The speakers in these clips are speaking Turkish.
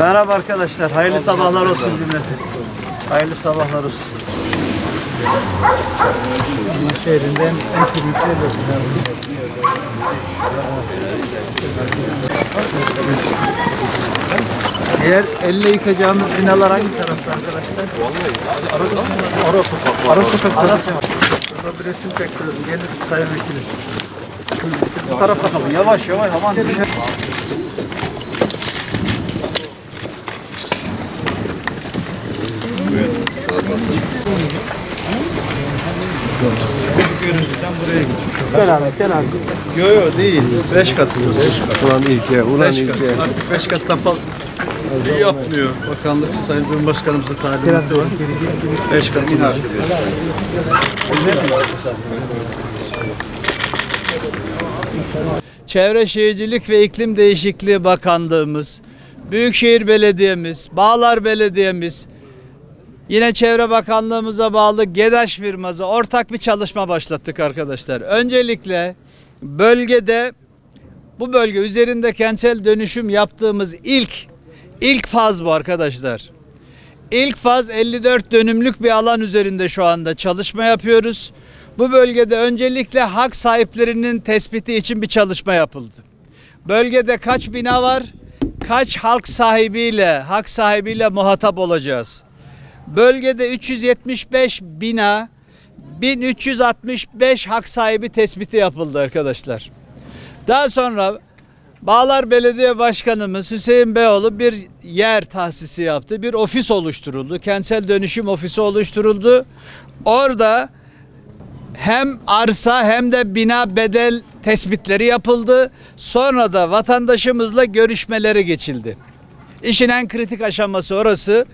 Merhaba arkadaşlar, hayırlı sabahlar olsun cümlete. Hayırlı sabahlar olsun. Şehrinden en kıymetli Diğer elle yıkacağımız binalar hangi tarafta arkadaşlar? Ara sokak. Ara sokak. Burada bir resim çekiyoruz. Gelin sayın vekilim. Bu tarafa kalın. Yavaş yavaş aman. Sen buraya gitmiş. Gel abi. Yo değil. 5 katımız. Ulan ilke, ulan ilke. Artık 5 kattan fazla yapmıyor. Bakanlık Sayın Cumhurbaşkanımızın talimatı var. 5 kat yine Çevre Şehircilik ve İklim Değişikliği Bakanlığımız, Büyükşehir Belediyemiz, Bağlar Belediyemiz, yine Çevre Bakanlığımıza bağlı GEDAŞ firması ortak bir çalışma başlattık arkadaşlar. Öncelikle bölgede, bu bölge üzerinde kentsel dönüşüm yaptığımız ilk faz bu arkadaşlar. İlk faz 54 dönümlük bir alan üzerinde şu anda çalışma yapıyoruz. Bu bölgede öncelikle hak sahiplerinin tespiti için bir çalışma yapıldı. Bölgede kaç bina var, kaç hak sahibiyle muhatap olacağız? Bölgede 375 bina, 1365 hak sahibi tespiti yapıldı arkadaşlar. Daha sonra Bağlar Belediye Başkanımız Hüseyin Beyoğlu bir yer tahsisi yaptı. Bir ofis oluşturuldu. Kentsel dönüşüm ofisi oluşturuldu. Orada hem arsa hem de bina bedel tespitleri yapıldı. Sonra da vatandaşımızla görüşmelere geçildi. İşin en kritik aşaması orası.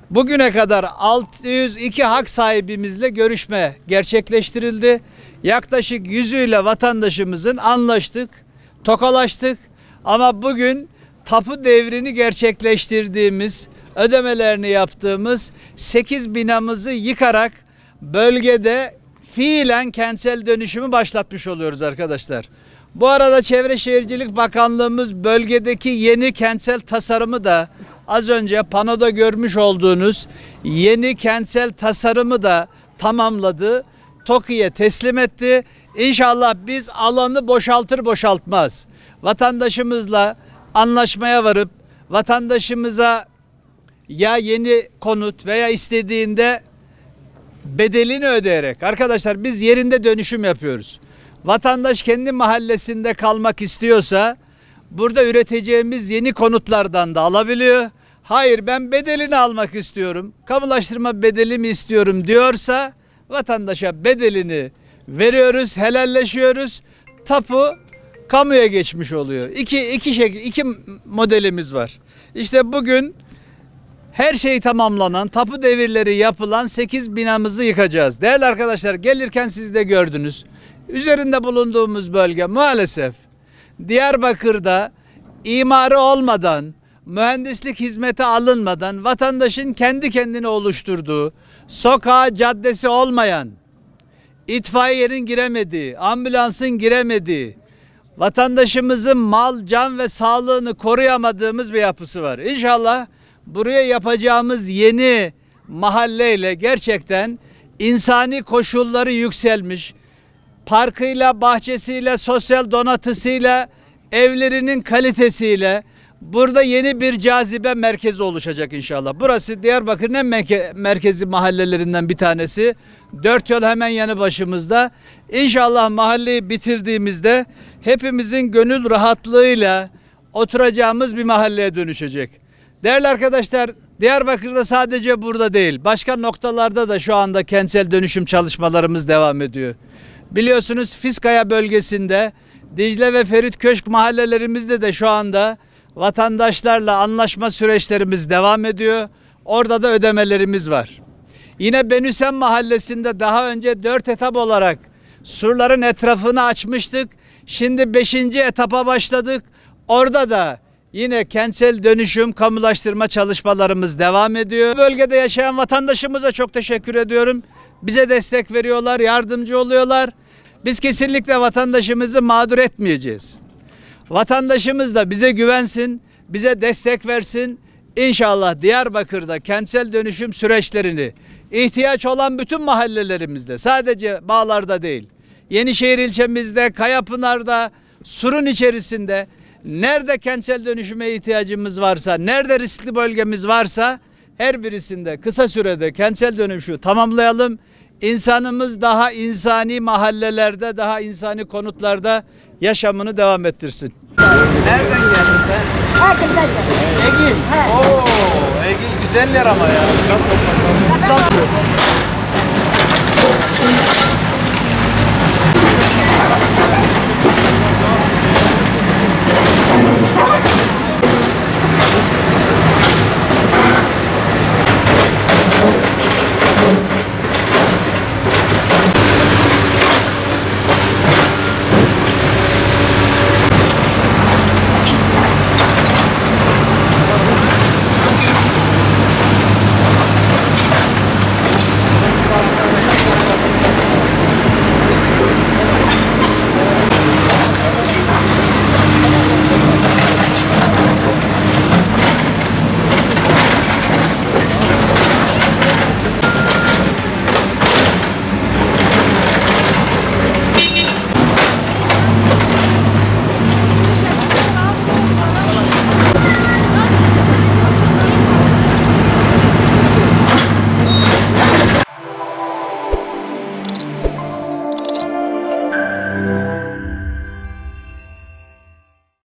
Bugüne kadar 602 hak sahibimizle görüşme gerçekleştirildi. Yaklaşık 100'üyle vatandaşımızın anlaştık, tokalaştık. Ama bugün tapu devrini gerçekleştirdiğimiz, ödemelerini yaptığımız 8 binamızı yıkarak bölgede fiilen kentsel dönüşümü başlatmış oluyoruz arkadaşlar. Bu arada Çevre Şehircilik Bakanlığımız bölgedeki yeni kentsel tasarımı da az önce panoda görmüş olduğunuz yeni kentsel tasarımı da tamamladı. TOKİ'ye teslim etti. İnşallah biz alanı boşaltır boşaltmaz vatandaşımızla anlaşmaya varıp vatandaşımıza ya yeni konut veya istediğinde bedelini ödeyerek, arkadaşlar biz yerinde dönüşüm yapıyoruz. Vatandaş kendi mahallesinde kalmak istiyorsa burada üreteceğimiz yeni konutlardan da alabiliyor. Hayır, ben bedelini almak istiyorum, kamulaştırma bedelimi istiyorum diyorsa vatandaşa bedelini veriyoruz, helalleşiyoruz. Tapu kamuya geçmiş oluyor. İki modelimiz var. İşte bugün her şey tamamlanan, tapu devirleri yapılan 8 binamızı yıkacağız. Değerli arkadaşlar, gelirken siz de gördünüz. Üzerinde bulunduğumuz bölge maalesef Diyarbakır'da imarı olmadan, mühendislik hizmeti alınmadan vatandaşın kendi kendine oluşturduğu, sokağa caddesi olmayan, itfaiyenin giremediği, ambulansın giremediği, vatandaşımızın mal, can ve sağlığını koruyamadığımız bir yapısı var. İnşallah buraya yapacağımız yeni mahalleyle gerçekten insani koşulları yükselmiş, parkıyla, bahçesiyle, sosyal donatısıyla, evlerinin kalitesiyle burada yeni bir cazibe merkezi oluşacak inşallah. Burası Diyarbakır'ın en merkezi mahallelerinden bir tanesi. 4 yol hemen yanı başımızda. İnşallah mahalleyi bitirdiğimizde hepimizin gönül rahatlığıyla oturacağımız bir mahalleye dönüşecek. Değerli arkadaşlar, Diyarbakır'da sadece burada değil, başka noktalarda da şu anda kentsel dönüşüm çalışmalarımız devam ediyor. Biliyorsunuz Fiskaya bölgesinde, Dicle ve Ferit Köşk mahallelerimizde de şu anda vatandaşlarla anlaşma süreçlerimiz devam ediyor. Orada da ödemelerimiz var. Yine Benüsem mahallesinde daha önce 4 etap olarak surların etrafını açmıştık. Şimdi 5. etapa başladık. Orada da yine kentsel dönüşüm, kamulaştırma çalışmalarımız devam ediyor. Bölgede yaşayan vatandaşımıza çok teşekkür ediyorum. Bize destek veriyorlar, yardımcı oluyorlar. Biz kesinlikle vatandaşımızı mağdur etmeyeceğiz. Vatandaşımız da bize güvensin, bize destek versin. İnşallah Diyarbakır'da kentsel dönüşüm süreçlerini ihtiyaç olan bütün mahallelerimizde, sadece Bağlar'da değil, Yenişehir ilçemizde, Kayapınar'da, Sur'un içerisinde nerede kentsel dönüşüme ihtiyacımız varsa, nerede riskli bölgemiz varsa her birisinde kısa sürede kentsel dönüşü tamamlayalım. İnsanımız daha insani mahallelerde, daha insani konutlarda yaşamını devam ettirsin. Nereden geldin sen? Egil'den geldim. Egil. Oo, Egil güzel yer ama ya.